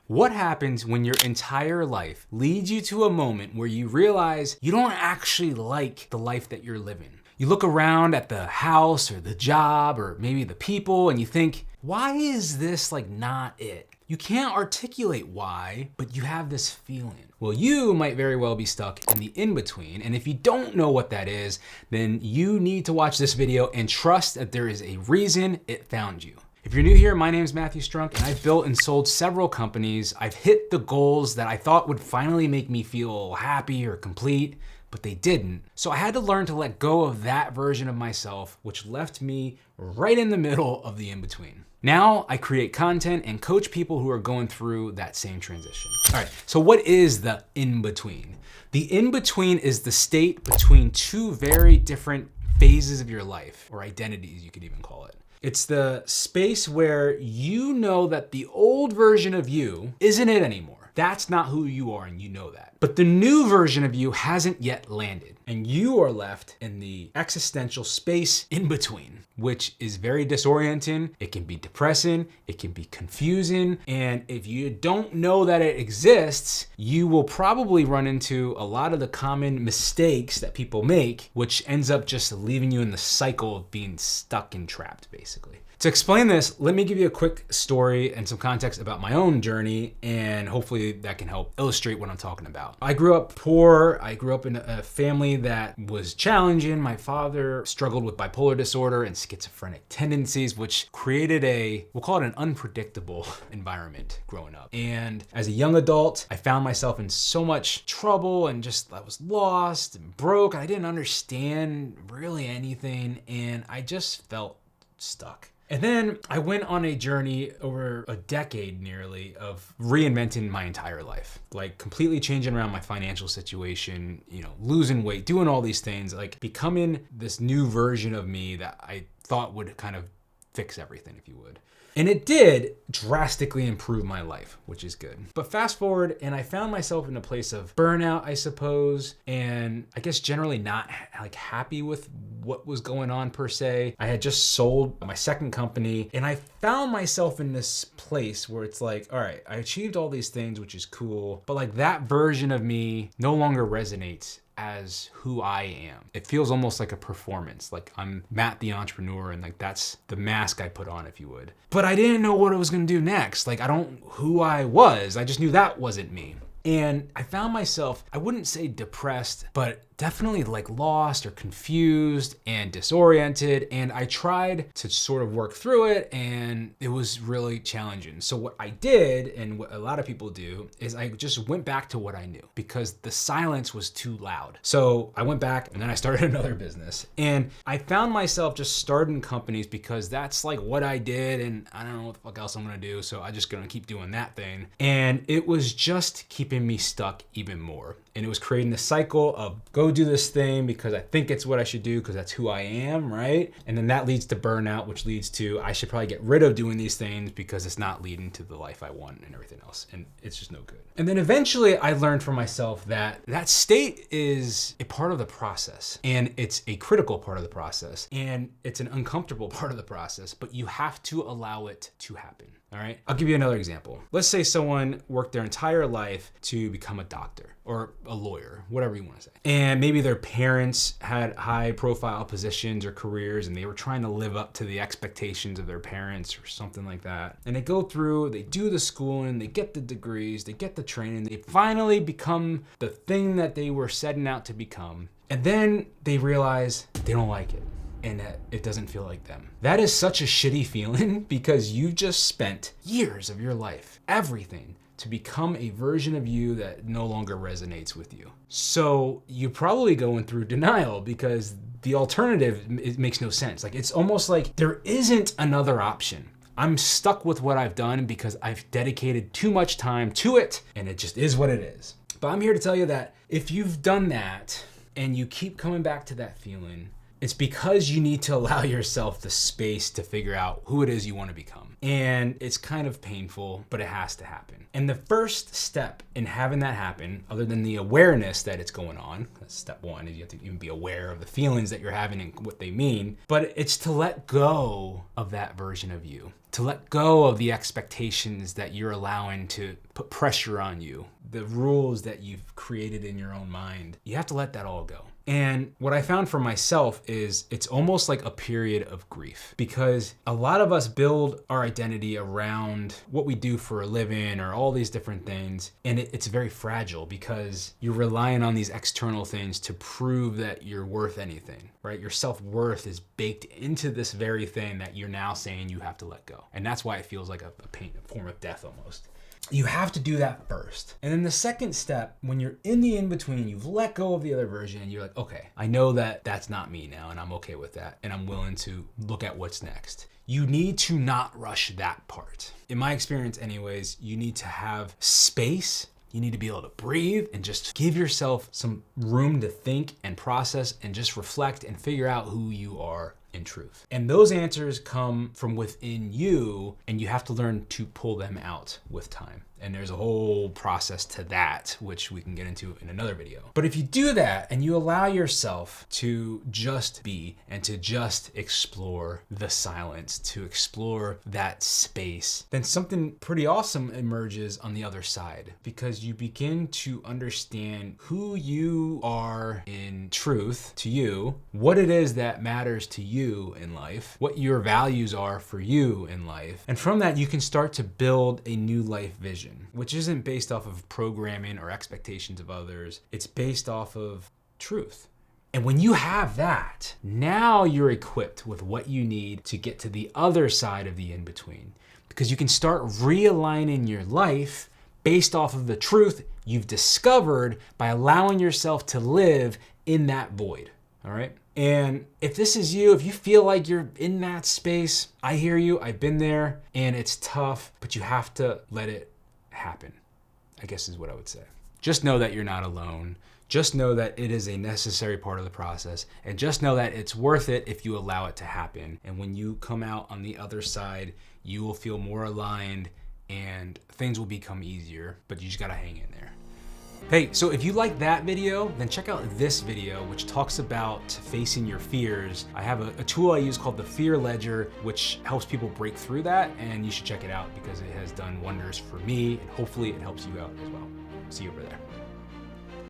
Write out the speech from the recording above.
What happens when your entire life leads you to a moment where you realize you don't actually like the life that you're living? You look around at the house or the job or maybe the people and you think, why is this like not it? You can't articulate why, but you have this feeling. Well, you might very well be stuck in the in-between, and if you don't know what that is, then you need to watch this video and trust that there is a reason it found you. If you're new here, my name is Matthew Strunk, and I've built and sold several companies. I've hit the goals that I thought would finally make me feel happy or complete, but they didn't. So I had to learn to let go of that version of myself, which left me right in the middle of the in-between. Now I create content and coach people who are going through that same transition. All right, so what is the in-between? The in-between is the state between two very different phases of your life, or identities, you could even call it. It's the space where you know that the old version of you isn't it anymore. That's not who you are, and you know that. But the new version of you hasn't yet landed, and you are left in the existential space in between, which is very disorienting. It can be depressing, it can be confusing, and if you don't know that it exists, you will probably run into a lot of the common mistakes that people make, which ends up just leaving you in the cycle of being stuck and trapped, basically. To explain this, let me give you a quick story and some context about my own journey, and hopefully that can help illustrate what I'm talking about. I grew up poor. I grew up in a family that was challenging. My father struggled with bipolar disorder and schizophrenic tendencies, which created we'll call it an unpredictable environment growing up. And as a young adult, I found myself in so much trouble and I was lost and broke. I didn't understand really anything, and I just felt stuck. And then I went on a journey over a decade nearly of reinventing my entire life, like completely changing around my financial situation, losing weight, doing all these things, like becoming this new version of me that I thought would kind of fix everything, if you would. And it did drastically improve my life, which is good. But fast forward, and I found myself in a place of burnout, I suppose, and I guess generally not happy with what was going on per se. I had just sold my second company, and I found myself in this place where it's like, all right, I achieved all these things, which is cool, but that version of me no longer resonates as who I am. It feels almost like a performance, like I'm Matt the entrepreneur, and that's the mask I put on, if you would. But I didn't know what I was gonna do next. Who I was. I just knew that wasn't me. And I found myself, I wouldn't say depressed, but definitely lost or confused and disoriented. And I tried to sort of work through it, and it was really challenging. So what I did, and what a lot of people do, is I just went back to what I knew because the silence was too loud. So I went back and then I started another business. And I found myself just starting companies because that's what I did, and I don't know what the fuck else I'm gonna do. So I'm just gonna keep doing that thing. And it was just keeping me stuck even more. And it was creating this cycle of go do this thing because I think it's what I should do because that's who I am, right? And then that leads to burnout, which leads to I should probably get rid of doing these things because it's not leading to the life I want and everything else. And it's just no good. And then eventually I learned for myself that that state is a part of the process, and it's a critical part of the process, and it's an uncomfortable part of the process, but you have to allow it to happen. All right, I'll give you another example. Let's say someone worked their entire life to become a doctor or a lawyer, whatever you want to say. And maybe their parents had high profile positions or careers, and they were trying to live up to the expectations of their parents or something like that. And they go through, they do the schooling, they get the degrees, they get the training, they finally become the thing that they were setting out to become. And then they realize they don't like it, and that it doesn't feel like them. That is such a shitty feeling because you've just spent years of your life, everything, to become a version of you that no longer resonates with you. So you're probably going through denial because the alternative, it makes no sense. It's almost like there isn't another option. I'm stuck with what I've done because I've dedicated too much time to it, and it just is what it is. But I'm here to tell you that if you've done that and you keep coming back to that feeling, It's because you need to allow yourself the space to figure out who it is you want to become. And it's kind of painful, but it has to happen. And the first step in having that happen, other than the awareness that it's going on, that's step one, you have to even be aware of the feelings that you're having and what they mean, but it's to let go of that version of you, to let go of the expectations that you're allowing to put pressure on you, the rules that you've created in your own mind. You have to let that all go. And what I found for myself is it's almost like a period of grief, because a lot of us build our identity around what we do for a living or all these different things. And it's very fragile because you're relying on these external things to prove that you're worth anything, right? Your self-worth is baked into this very thing that you're now saying you have to let go. And that's why it feels like a pain, a form of death almost. You have to do that first. And then the second step, when you're in the in-between, you've let go of the other version and you're like, okay, I know that that's not me now and I'm okay with that. And I'm willing to look at what's next. You need to not rush that part. In my experience anyways, you need to have space. You need to be able to breathe and just give yourself some room to think and process and just reflect and figure out who you are in truth. And those answers come from within you, and you have to learn to pull them out with time. And there's a whole process to that, which we can get into in another video. But if you do that and you allow yourself to just be and to just explore the silence, to explore that space, then something pretty awesome emerges on the other side, because you begin to understand who you are in truth to you, what it is that matters to you in life, what your values are for you in life. And from that, you can start to build a new life vision, which isn't based off of programming or expectations of others. It's based off of truth. And when you have that, now you're equipped with what you need to get to the other side of the in-between, because you can start realigning your life based off of the truth you've discovered by allowing yourself to live in that void. All right. And if this is you, if you feel like you're in that space, I hear you, I've been there, and it's tough, but you have to let it happen, I guess is what I would say. Just know that you're not alone. Just know that it is a necessary part of the process, and just know that it's worth it if you allow it to happen. And when you come out on the other side, you will feel more aligned and things will become easier, but you just gotta hang in there. Hey, so if you like that video, then check out this video, which talks about facing your fears. I have a tool I use called the Fear Ledger, which helps people break through that, and you should check it out because it has done wonders for me, and hopefully it helps you out as well. See you over there.